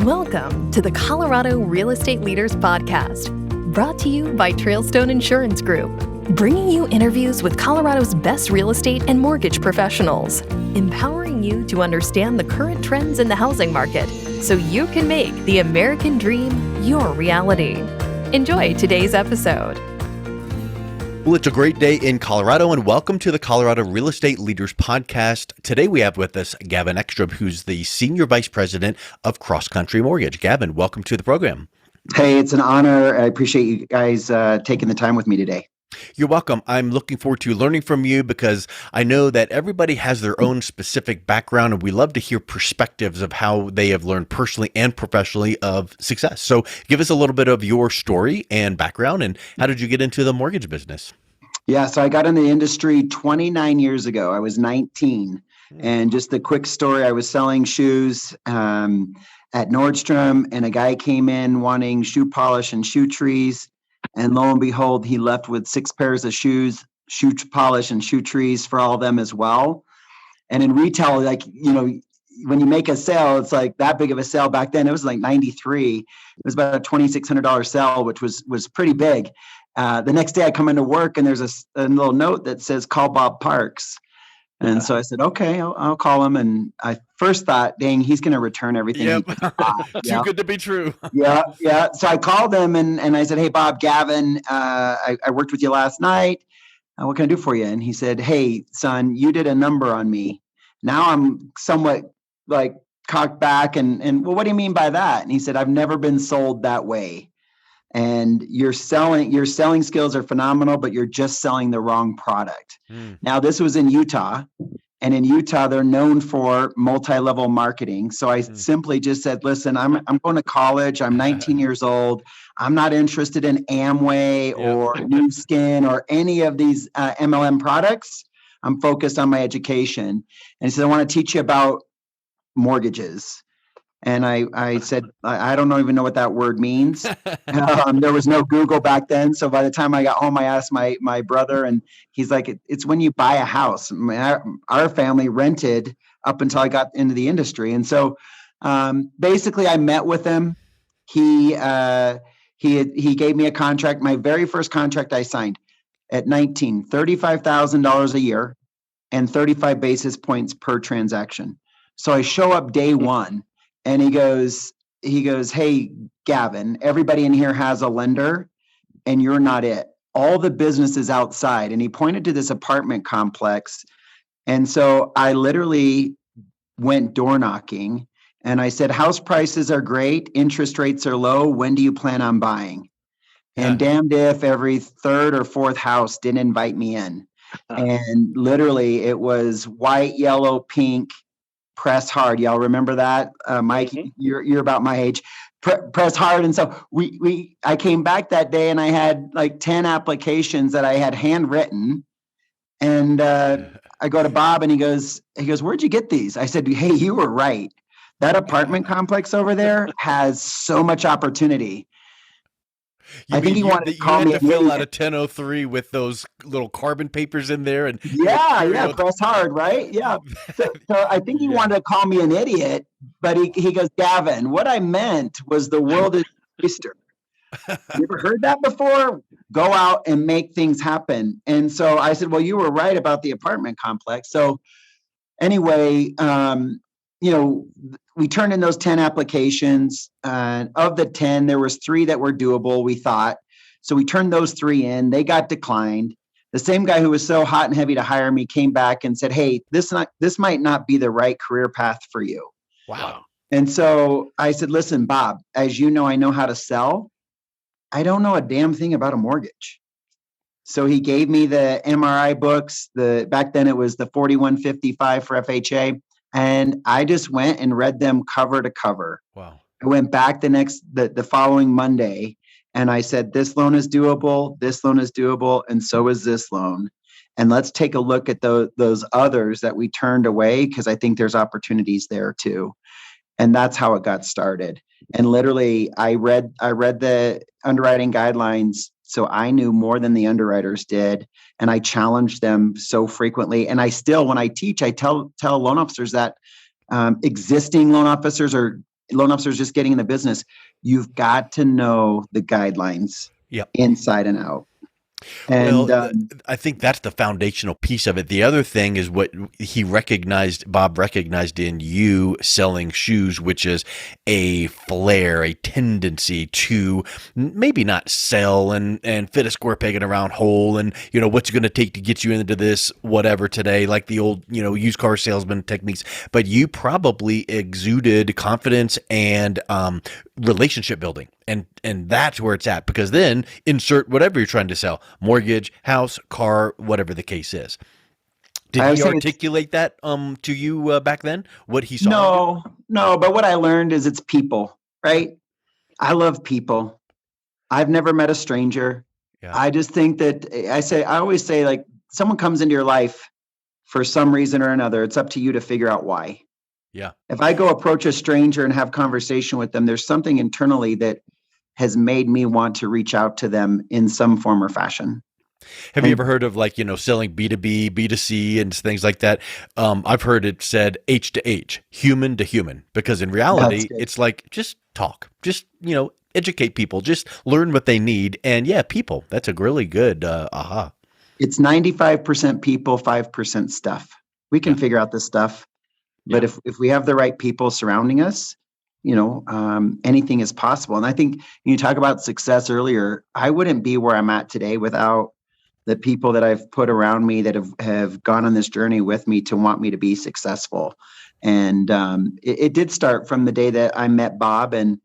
Welcome to the Colorado Real Estate Leaders Podcast, brought to you by Trailstone Insurance Group, bringing you interviews with Colorado's best real estate and mortgage professionals, empowering you to understand the current trends in the housing market so you can make the American dream your reality. Enjoy today's episode. Well, it's a great day in Colorado, and welcome to the Colorado Real Estate Leaders Podcast. Today we have with us Gavin Ekstrom, who's the Senior Vice President of CrossCountry Mortgage. Gavin, welcome to the program. Hey, it's an honor. I appreciate you guys taking the time with me today. You're welcome. I'm looking forward to learning from you because I know that everybody has their own specific background, and we love to hear perspectives of how they have learned personally and professionally of success. So give us a little bit of your story and background, and how did you get into the mortgage business? Yeah, so I got in the industry 29 years ago. I was 19. And just a quick story, I was selling shoes at Nordstrom, and a guy came in wanting shoe polish and shoe trees. And lo and behold, he left with 6 pairs of shoes, shoe polish and shoe trees for all of them as well. And in retail, when you make a sale, it's like that big of a sale. Back then, it was like 93. It was about a $2,600 sale, which was pretty big. The next day I come into work and there's a little note that says, call Bob Parks. And so I said, okay, I'll call him. And I first thought, dang, he's going to return everything. Yep. Too good to be true. Yeah. So I called him and I said, hey, Bob, Gavin, I worked with you last night. What can I do for you? And he said, hey, son, you did a number on me. Now I'm somewhat like cocked back and well, what do you mean by that? And he said, I've never been sold that way. And your selling skills are phenomenal, but you're just selling the wrong product. Now, this was in Utah, and in Utah, they're known for multi-level marketing. So I simply just said, listen, I'm going to college. I'm 19 years old. I'm not interested in Amway or New Skin or any of these MLM products. I'm focused on my education. And he said, I want to teach you about mortgages. And I said, I don't even know what that word means. There was no Google back then. So by the time I got home, I asked my brother, and he's like, it's when you buy a house. Our family rented up until I got into the industry. And so basically I met with him. He gave me a contract. My very first contract I signed at 19, $35,000 a year and 35 basis points per transaction. So I show up day one. And he goes, hey, Gavin, everybody in here has a lender and you're not it. All the business is outside. And he pointed to this apartment complex. And so I literally went door knocking and I said, house prices are great. Interest rates are low. When do you plan on buying? And damned if every third or fourth house didn't invite me in. And literally it was white, yellow, pink, press hard. Y'all remember that? Mike, you're about my age. Press hard. And so I came back that day and I had like 10 applications that I had handwritten. And I go to Bob and he goes, where'd you get these? I said, hey, you were right. That apartment complex over there has so much opportunity. I think he wanted to call me. You had to fill out a 1003 with those little carbon papers in there, and press hard, right? Yeah. So I think he wanted to call me an idiot, but he goes, Gavin, what I meant was the world is oyster. You ever heard that before? Go out and make things happen. And so I said, well, you were right about the apartment complex. So anyway, we turned in those 10 applications. Of the 10, there was 3 that were doable, we thought. So we turned those 3 in. They got declined. The same guy who was so hot and heavy to hire me came back and said, hey, this might not be the right career path for you. Wow. And so I said, listen, Bob, as you know, I know how to sell. I don't know a damn thing about a mortgage. So he gave me the MRI books. Back then it was the 4155 for FHA. And I just went and read them cover to cover. Wow. I went back the following Monday and I said, this loan is doable, this loan is doable, and so is this loan. And let's take a look at those others that we turned away because I think there's opportunities there too. And that's how it got started. And literally I read the underwriting guidelines, so I knew more than the underwriters did. And I challenged them so frequently. And I still, when I teach, I tell loan officers that existing loan officers are loan officers just getting in the business, you've got to know the guidelines Yep. inside and out. And Well, I think that's the foundational piece of it. The other thing is what Bob recognized in you selling shoes, which is a flair, a tendency to maybe not sell and fit a square peg in a round hole. And, what's it going to take to get you into this, whatever today, like the old, used car salesman techniques. But you probably exuded confidence and relationship building. And that's where it's at, because then insert whatever you're trying to sell, mortgage, house, car, whatever the case is. Did he articulate that to you back then, what he saw? No, but what I learned is it's people, right? I love people. I've never met a stranger. Yeah. I just think that I always say, like, someone comes into your life for some reason or another, it's up to you to figure out why. Yeah. If I go approach a stranger and have conversation with them, there's something internally that has made me want to reach out to them in some form or fashion. Have you ever heard of, like, selling B2B, B2C and things like that? I've heard it said H to H, human to human, because in reality, it's like, just talk, just, educate people, just learn what they need. And yeah, people, that's a really good aha. It's 95% people, 5% stuff. We can figure out this stuff. But if we have the right people surrounding us, anything is possible. And I think you talk about success earlier. I wouldn't be where I'm at today without the people that I've put around me that have gone on this journey with me to want me to be successful. And it did start from the day that I met Bob and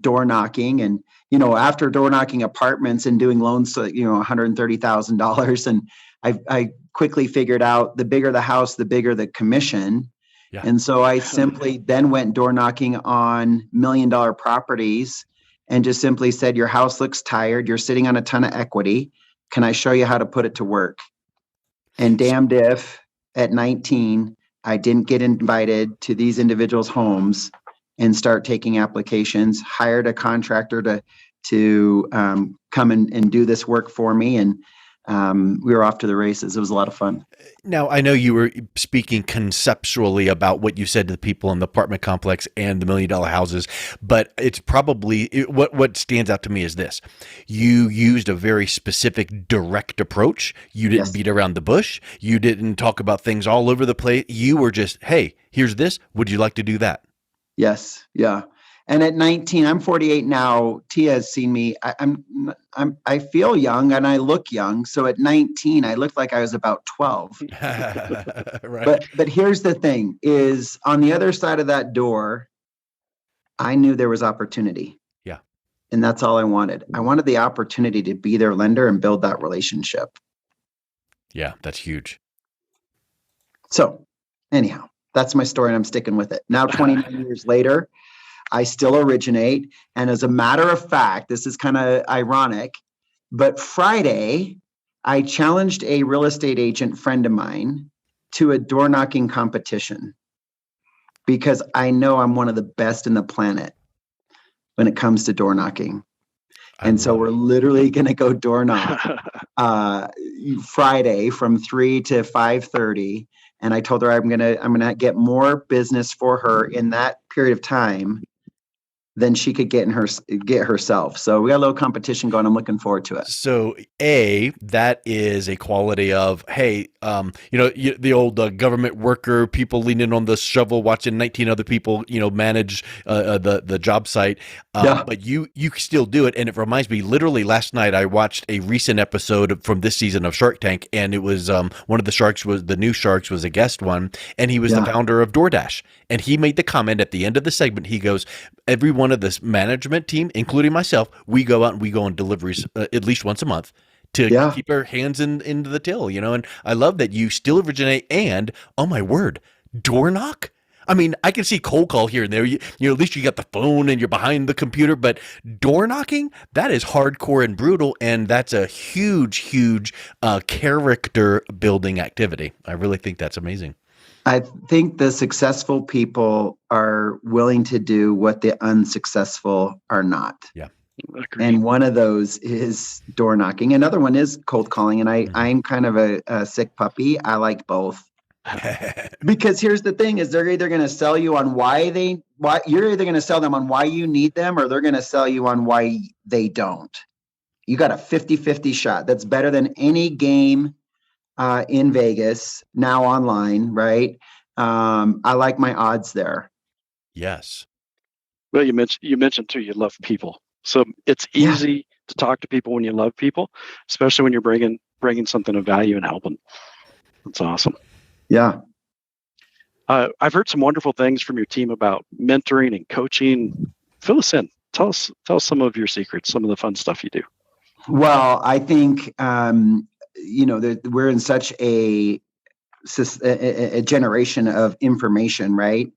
door knocking. And, after door knocking apartments and doing loans, $130,000. And I quickly figured out the bigger the house, the bigger the commission. Yeah. And so I simply then went door knocking on $1 million properties and just simply said, your house looks tired. You're sitting on a ton of equity. Can I show you how to put it to work? And damned if at 19, I didn't get invited to these individuals' homes and start taking applications, hired a contractor to come and do this work for me. And we were off to the races. It was a lot of fun. Now, I know you were speaking conceptually about what you said to the people in the apartment complex and the $1 million houses, but it's probably what stands out to me is this. You used a very specific direct approach. You didn't beat around the bush. You didn't talk about things all over the place. You were just, hey, here's this. Would you like to do that? Yes. Yeah. And at 19, I'm 48 now. Tia has seen me. I feel young and I look young. So at 19, I looked like I was about 12. Right. But here's the thing: is on the other side of that door, I knew there was opportunity. Yeah. And that's all I wanted. I wanted the opportunity to be their lender and build that relationship. Yeah, that's huge. So, anyhow, that's my story, and I'm sticking with it. Now, 29 years later, I still originate. And as a matter of fact, this is kind of ironic, but Friday, I challenged a real estate agent friend of mine to a door knocking competition because I know I'm one of the best in the planet when it comes to door knocking. And so we're literally going to go door knock Friday from 3 to 5:30. And I told her I'm gonna get more business for her in that period of time than she could get herself. So we got a little competition going. I'm looking forward to it. So that is a quality of, hey, the old government worker, people leaning on the shovel, watching 19 other people, manage the job site. But you still do it. And it reminds me, literally last night, I watched a recent episode from this season of Shark Tank. And it was one of the new sharks was a guest one. And he was the founder of DoorDash. And he made the comment at the end of the segment. He goes, every one of this management team, including myself, we go out and we go on deliveries at least once a month to keep our hands into the till, and I love that you still originate and, oh my word, door knock. I mean, I can see cold call here and there. At least you got the phone and you're behind the computer, but door knocking, that is hardcore and brutal. And that's a huge character building activity. I really think that's amazing. I think the successful people are willing to do what the unsuccessful are not. Yeah. Agreed. And one of those is door knocking. Another one is cold calling. And I'm kind of a sick puppy. I like both. Because here's the thing is they're either going to sell you on why you're either going to sell them on why you need them, or they're going to sell you on why they don't. You got a 50-50 shot. That's better than any game in Vegas now online, right? I like my odds there. Yes. Well, you mentioned too, you love people. So it's easy to talk to people when you love people, especially when you're bringing something of value and helping. That's awesome. Yeah. I've heard some wonderful things from your team about mentoring and coaching. Fill us in. Tell us some of your secrets, some of the fun stuff you do. Well, I think we're in such a generation of information, right?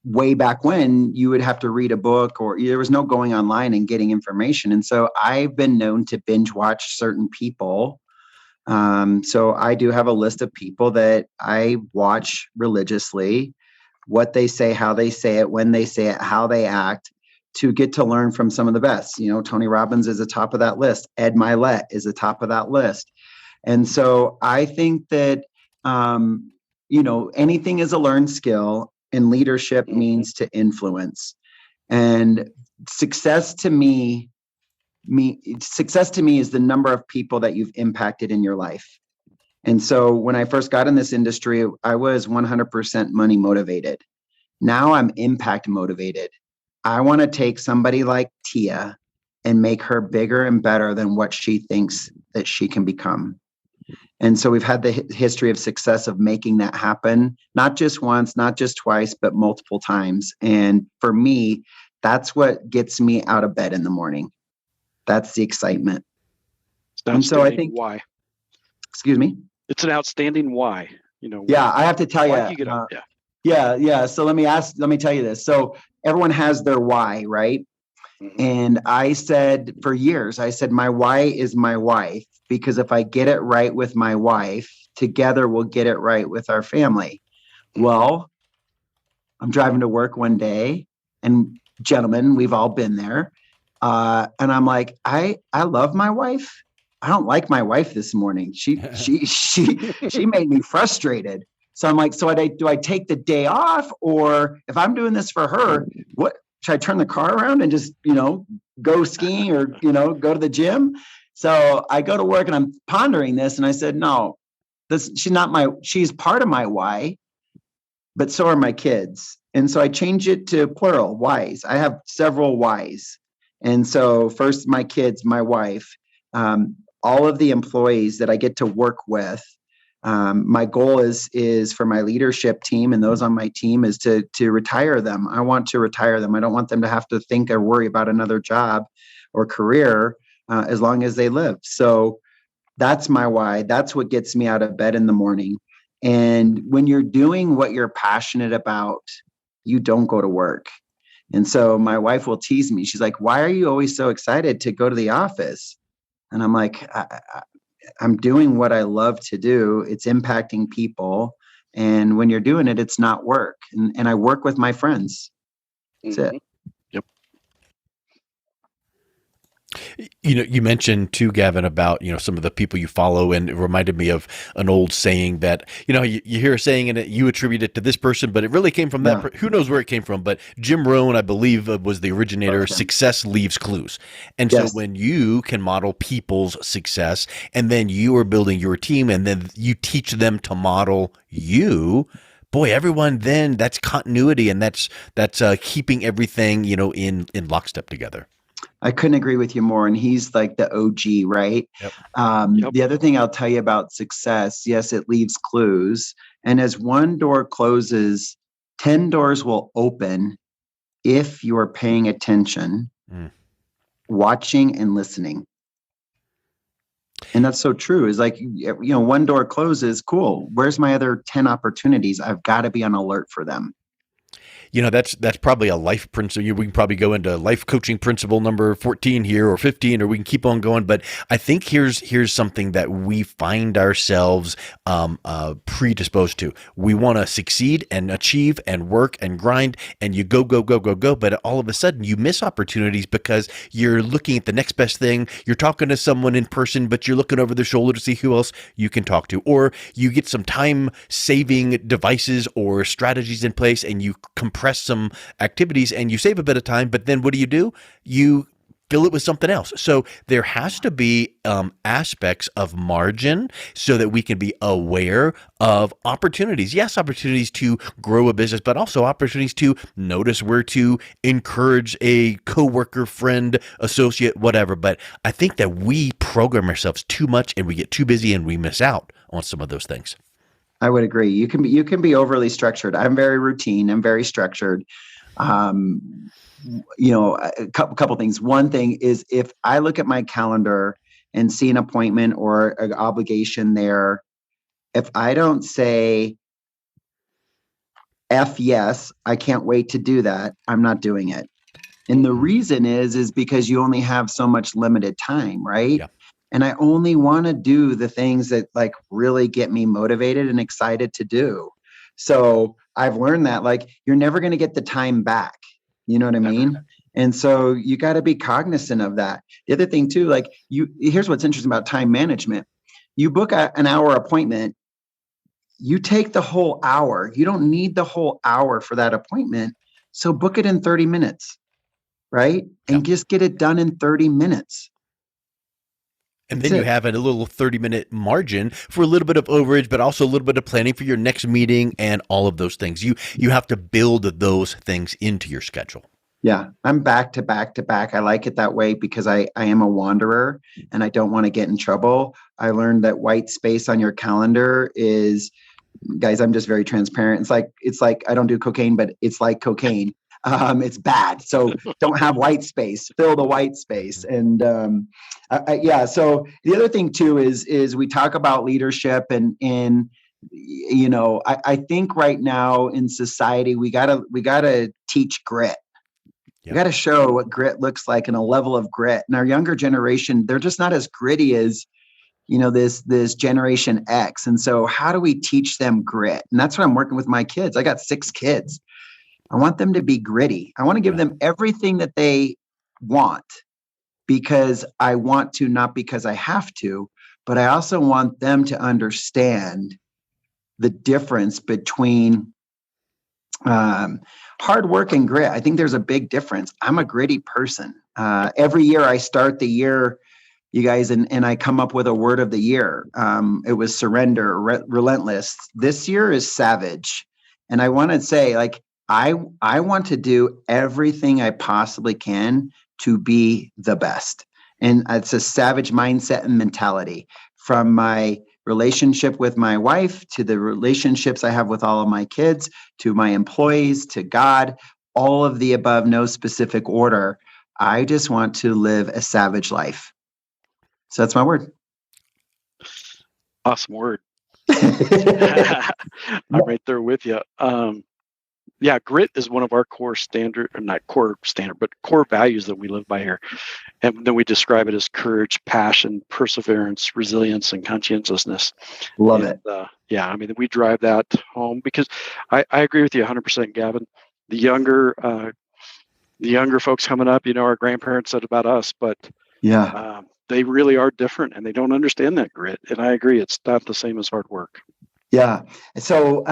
Way back when, you would have to read a book, or there was no going online and getting information. And so I've been known to binge watch certain people. So I do have a list of people that I watch religiously, what they say, how they say it, when they say it, how they act, to get to learn from some of the best. Tony Robbins is the top of that list. Ed Milet is the top of that list. And so I think that, anything is a learned skill, and leadership means to influence. And success to me is the number of people that you've impacted in your life. And so when I first got in this industry, I was 100% money motivated. Now I'm impact motivated. I want to take somebody like Tia and make her bigger and better than what she thinks that she can become. And so we've had the history of success of making that happen, not just once, not just twice, but multiple times. And for me, that's what gets me out of bed in the morning. That's the excitement. And so I think why. Excuse me. It's an outstanding why. I have to tell you. You get up. Yeah. So let me tell you this. So everyone has their why, right? Mm-hmm. And I said for years, my why is my wife, because if I get it right with my wife, together we'll get it right with our family. Well, I'm driving to work one day, and gentlemen, we've all been there. And I'm like, I love my wife. I don't like my wife this morning. She made me frustrated. So I'm like, do I take the day off, or if I'm doing this for her, what should I turn the car around and just, go skiing or, go to the gym? So I go to work and I'm pondering this, and I said, no, she's part of my why, but so are my kids. And so I change it to plural, whys. I have several whys. And so first, my kids, my wife, all of the employees that I get to work with. My goal is for my leadership team and those on my team is to retire them. I want to retire them. I don't want them to have to think or worry about another job or career as long as they live. So that's my why. That's what gets me out of bed in the morning. And when you're doing what you're passionate about, you don't go to work. And so my wife will tease me. She's like, why are you always so excited to go to the office? And I'm like, I'm doing what I love to do. It's impacting people. And when you're doing it, it's not work. And I work with my friends. That's it. Yep. You mentioned too, Gavin, about, some of the people you follow, and it reminded me of an old saying that, you hear a saying and you attribute it to this person, but it really came from that. Who knows where it came from? But Jim Rohn, I believe, was the originator. Success leaves clues. And so when you can model people's success, and then you are building your team, and then you teach them to model you, boy, everyone, then that's continuity, and that's keeping everything, in lockstep together. I couldn't agree with you more. And he's like the OG, right? Yep. The other thing I'll tell you about success, yes, it leaves clues. And as one door closes, 10 doors will open if you are paying attention, watching and listening. And that's so true. It's like, one door closes, cool. Where's my other 10 opportunities? I've got to be on alert for them. That's probably a life principle. We can probably go into life coaching principle number 14 here, or 15, or we can keep on going. But I think here's something that we find ourselves predisposed to. We want to succeed and achieve and work and grind, and you go, go, go, go, go. But all of a sudden you miss opportunities because you're looking at the next best thing. You're talking to someone in person, but you're looking over their shoulder to see who else you can talk to. Or you get some time saving devices or strategies in place, and you compress some activities and you save a bit of time, but then what do? You fill it with something else. So there has to be aspects of margin so that we can be aware of opportunities. Yes, opportunities to grow a business, but also opportunities to notice where to encourage a coworker, friend, associate, whatever. But I think that we program ourselves too much and we get too busy and we miss out on some of those things. I would agree. You can be overly structured. I'm very routine. I'm very structured. A couple things. One thing is, if I look at my calendar and see an appointment or an obligation there, if I don't say F yes, I can't wait to do that, I'm not doing it. And the reason is because you only have so much limited time, right? Yeah. And I only want to do the things that like really get me motivated and excited to do. So I've learned that like you're never going to get the time back. You know what I mean? And so you got to be cognizant of that. The other thing too, like here's what's interesting about time management. You book an hour appointment, you take the whole hour. You don't need the whole hour for that appointment. So book it in 30 minutes, right? And just get it done in 30 minutes. And then you have a little 30-minute margin for a little bit of overage, but also a little bit of planning for your next meeting and all of those things. You have to build those things into your schedule. Yeah, I'm back to back to back. I like it that way because I am a wanderer and I don't want to get in trouble. I learned that white space on your calendar is, guys, I'm just very transparent. It's like I don't do cocaine, but it's like cocaine. It's bad. So don't have white space, fill the white space. And so the other thing too is we talk about leadership and I think right now in society, we gotta teach grit. Yep. We got to show what grit looks like and a level of grit. And our younger generation, they're just not as gritty as, this Generation X. And so how do we teach them grit? And that's what I'm working with my kids. I got 6 kids. I want them to be gritty. I want to give them everything that they want because I want to, not because I have to, but I also want them to understand the difference between hard work and grit. I think there's a big difference. I'm a gritty person. Every year I start the year, you guys, and I come up with a word of the year. It was surrender, relentless. This year is savage. And I want to say, like, I want to do everything I possibly can to be the best. And it's a savage mindset and mentality, from my relationship with my wife to the relationships I have with all of my kids, to my employees, to God, all of the above, no specific order. I just want to live a savage life. So that's my word. Awesome word. I'm right there with you. Grit is one of our core values that we live by here. And then we describe it as courage, passion, perseverance, resilience, and conscientiousness. Love it. We drive that home because I agree with you 100%, Gavin. The younger folks coming up, our grandparents said about us, but they really are different and they don't understand that grit. And I agree, it's not the same as hard work. Yeah. So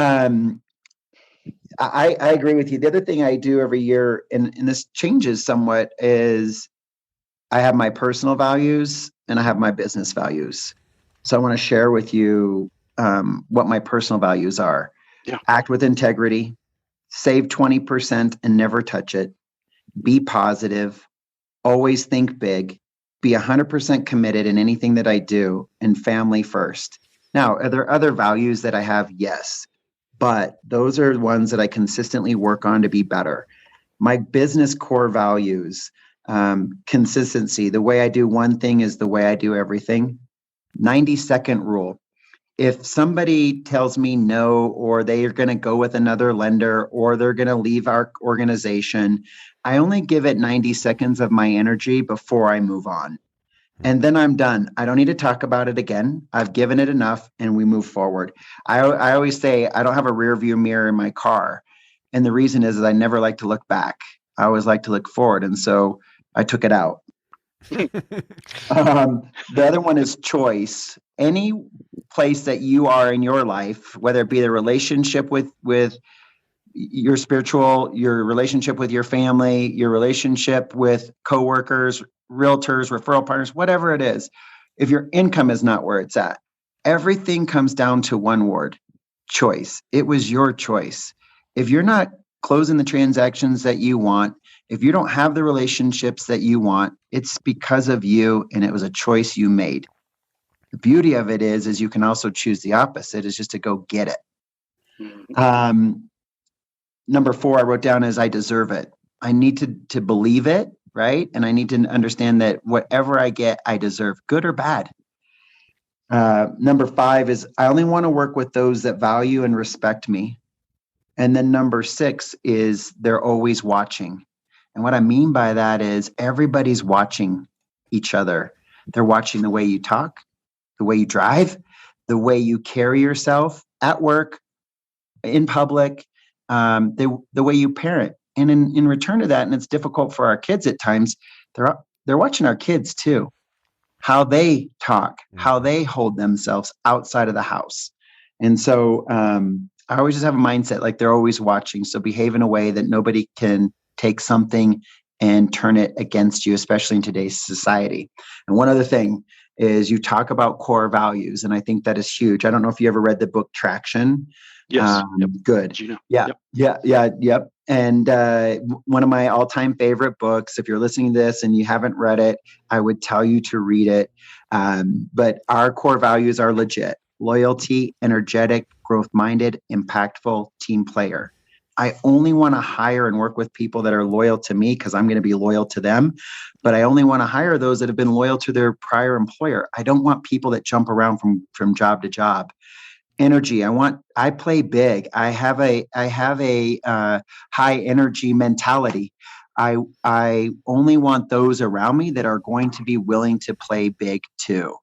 I agree with you. The other thing I do every year, and this changes somewhat, is I have my personal values and I have my business values. So I want to share with you what my personal values are. Yeah. Act with integrity, save 20% and never touch it, be positive, always think big, be 100% committed in anything that I do, and family first. Now, are there other values that I have? Yes. But those are ones that I consistently work on to be better. My business core values, consistency. The way I do one thing is the way I do everything. 90-second rule. If somebody tells me no, or they are going to go with another lender, or they're going to leave our organization, I only give it 90 seconds of my energy before I move on. And then I'm done. I don't need to talk about it again. I've given it enough and we move forward. I always say I don't have a rear view mirror in my car. And the reason is I never like to look back. I always like to look forward. And so I took it out. The other one is choice. Any place that you are in your life, whether it be the relationship with your spiritual, your relationship with your family, your relationship with coworkers, realtors, referral partners, whatever it is, if your income is not where it's at, everything comes down to one word: choice. It was your choice. If you're not closing the transactions that you want, if you don't have the relationships that you want, it's because of you, and it was a choice you made. The beauty of it is you can also choose the opposite, is just to go get it. Number 4 I wrote down is I deserve it. I need to believe it, right? And I need to understand that whatever I get, I deserve, good or bad. Number 5 is I only want to work with those that value and respect me. And then number 6 is they're always watching. And what I mean by that is everybody's watching each other. They're watching the way you talk, the way you drive, the way you carry yourself at work, in public, the way you parent. And in return to that, and it's difficult for our kids at times, they're watching our kids too, how they talk, how they hold themselves outside of the house. And so I always just have a mindset like they're always watching. So behave in a way that nobody can take something and turn it against you, especially in today's society. And one other thing is you talk about core values, and I think that is huge. I don't know if you ever read the book Traction. Yes. Good. You know. Yep. And one of my all-time favorite books, if you're listening to this and you haven't read it, I would tell you to read it. But our core values are legit: loyalty, energetic, growth-minded, impactful, team player. I only want to hire and work with people that are loyal to me because I'm going to be loyal to them. But I only want to hire those that have been loyal to their prior employer. I don't want people that jump around from job to job. Energy. I play big. I have a high energy mentality. I only want those around me that are going to be willing to play big too.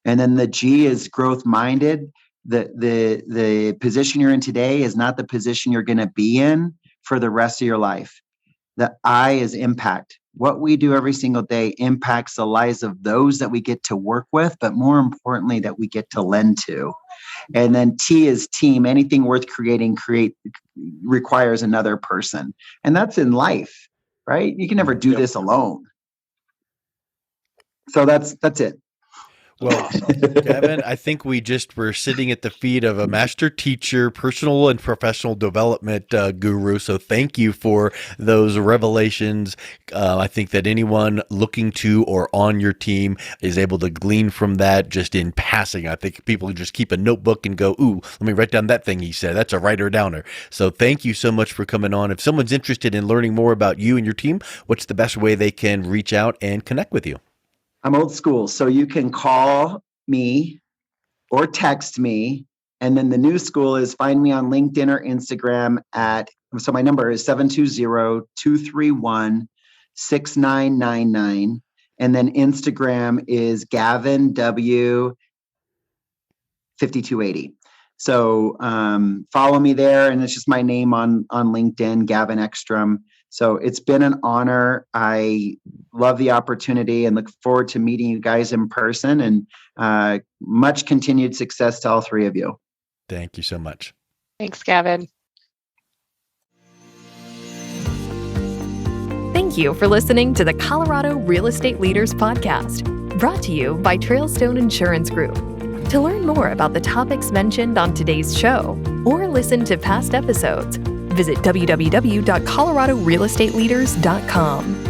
And then the G is growth minded. The position you're in today is not the position you're going to be in for the rest of your life. The I is impact. What we do every single day impacts the lives of those that we get to work with, but more importantly, that we get to lend to. And then T is team. Anything worth creating requires another person. And that's in life, right? You can never do this alone. So that's it. Well, Gavin, I think we just were sitting at the feet of a master teacher, personal and professional development guru. So thank you for those revelations. I think that anyone looking to or on your team is able to glean from that just in passing. I think people just keep a notebook and go, ooh, let me write down that thing he said. That's a writer-downer. So thank you so much for coming on. If someone's interested in learning more about you and your team, what's the best way they can reach out and connect with you? I'm old school, so you can call me or text me. And then the new school is find me on LinkedIn or Instagram so my number is 720-231-6999. And then Instagram is Gavin W 5280. So follow me there, and it's just my name on LinkedIn, Gavin Ekstrom. So it's been an honor. I love the opportunity and look forward to meeting you guys in person, and much continued success to all three of you. Thank you so much. Thanks, Gavin. Thank you for listening to the Colorado Real Estate Leaders Podcast, brought to you by Trailstone Insurance Group. To learn more about the topics mentioned on today's show or listen to past episodes, visit www.coloradorealestateleaders.com.